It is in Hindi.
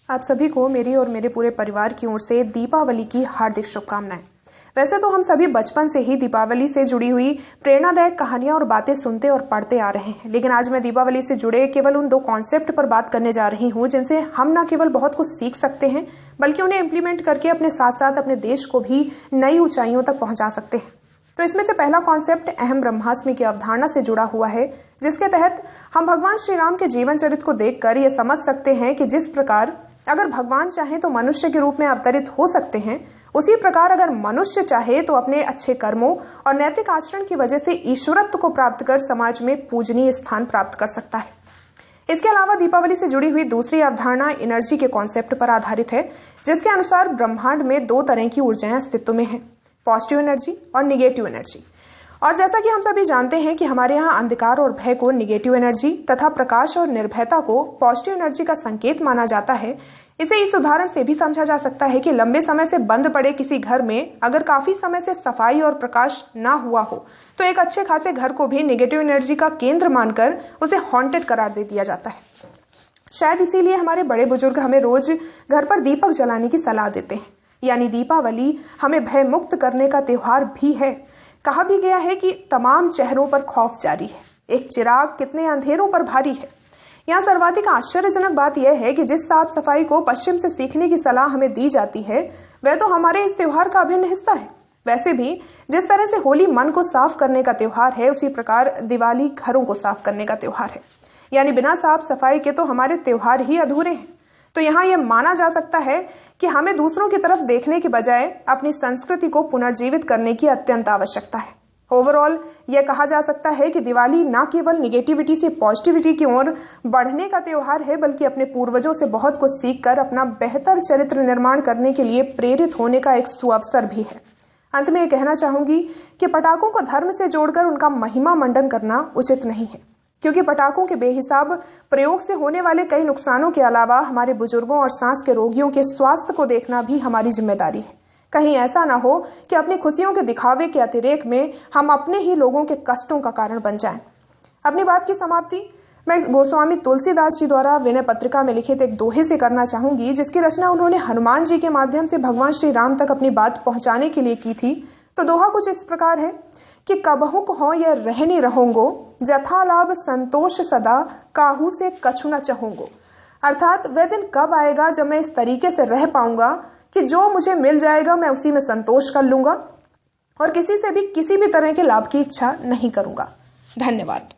आप सभी को मेरी और मेरे पूरे परिवार की ओर से दीपावली की हार्दिक शुभकामनाएं। वैसे तो हम सभी बचपन से ही दीपावली से जुड़ी हुई प्रेरणादायक कहानियां और बातें सुनते और पढ़ते आ रहे हैं, लेकिन आज मैं दीपावली से जुड़े केवल उन 2 कॉन्सेप्ट पर बात करने जा रही हूं जिनसे हम न केवल बहुत कुछ सीख सकते हैं बल्कि उन्हें इम्प्लीमेंट करके अपने साथ साथ अपने देश को भी नई ऊंचाइयों तक पहुंचा सकते हैं। तो इसमें से पहला कॉन्सेप्ट अहम ब्रह्मास्मि की अवधारणा से जुड़ा हुआ है, जिसके तहत हम भगवान श्री राम के जीवन चरित्र को देखकर यह समझ सकते हैं कि जिस प्रकार अगर भगवान चाहे तो मनुष्य के रूप में अवतरित हो सकते हैं, उसी प्रकार अगर मनुष्य चाहे तो अपने अच्छे कर्मों और नैतिक आचरण की वजह से ईश्वरत्व को प्राप्त कर समाज में पूजनीय स्थान प्राप्त कर सकता है। इसके अलावा दीपावली से जुड़ी हुई दूसरी अवधारणा एनर्जी के कॉन्सेप्ट पर आधारित है, जिसके अनुसार ब्रह्मांड में 2 तरह की ऊर्जाएं अस्तित्व में हैं, पॉजिटिव एनर्जी और निगेटिव एनर्जी। और जैसा कि हम सभी जानते हैं कि हमारे यहाँ अंधकार और भय को निगेटिव एनर्जी तथा प्रकाश और निर्भयता को पॉजिटिव एनर्जी का संकेत माना जाता है। इसे इस उदाहरण से भी समझा जा सकता है कि लंबे समय से बंद पड़े किसी घर में अगर काफी समय से सफाई और प्रकाश ना हुआ हो तो एक अच्छे खासे घर को भी निगेटिव एनर्जी का केंद्र मानकर उसे हॉन्टेड करार दे दिया जाता है। शायद इसीलिए हमारे बड़े बुजुर्ग हमें रोज घर पर दीपक जलाने की सलाह देते हैं। यानी दीपावली हमें भय मुक्त करने का त्योहार भी है। कहा भी गया है कि तमाम चेहरों पर खौफ जारी है, एक चिराग कितने अंधेरों पर भारी है। यहाँ सर्वाधिक आश्चर्यजनक बात यह है कि जिस साफ सफाई को पश्चिम से सीखने की सलाह हमें दी जाती है वह तो हमारे इस त्योहार का अभिन्न हिस्सा है। वैसे भी जिस तरह से होली मन को साफ करने का त्योहार है, उसी प्रकार दिवाली घरों को साफ करने का त्योहार है। यानी बिना साफ सफाई के तो हमारे त्योहार ही अधूरे हैं। तो यहाँ यह माना जा सकता है कि हमें दूसरों की तरफ देखने के बजाय अपनी संस्कृति को पुनर्जीवित करने की अत्यंत आवश्यकता है। ओवरऑल यह कहा जा सकता है कि दिवाली न केवल निगेटिविटी से पॉजिटिविटी की ओर बढ़ने का त्योहार है, बल्कि अपने पूर्वजों से बहुत कुछ सीखकर अपना बेहतर चरित्र निर्माण करने के लिए प्रेरित होने का एक सुअवसर भी है। अंत में यह कहना चाहूंगी कि पटाखों को धर्म से जोड़कर उनका महिमा मंडन करना उचित नहीं है, क्योंकि पटाखों के बेहिसाब प्रयोग से होने वाले कई नुकसानों के अलावा हमारे बुजुर्गों और सांस के रोगियों के स्वास्थ्य को देखना भी हमारी जिम्मेदारी है। कहीं ऐसा ना हो कि अपनी खुशियों के दिखावे के अतिरेक में हम अपने ही लोगों के कष्टों का कारण बन जाएं। अपनी बात की समाप्ति मैं गोस्वामी तुलसीदास जी द्वारा विनय पत्रिका में लिखित एक दोहे से करना चाहूंगी, जिसकी रचना उन्होंने हनुमान जी के माध्यम से भगवान श्री राम तक अपनी बात पहुंचाने के लिए की थी। तो दोहा कुछ इस प्रकार है कि कबहुक हो यह रहनी रहूंगो, जथा लाभ संतोष सदा काहू से कछु न चाहूंगो। अर्थात वह दिन कब आएगा जब मैं इस तरीके से रह पाऊंगा कि जो मुझे मिल जाएगा मैं उसी में संतोष कर लूंगा और किसी से भी किसी भी तरह के लाभ की इच्छा नहीं करूंगा। धन्यवाद।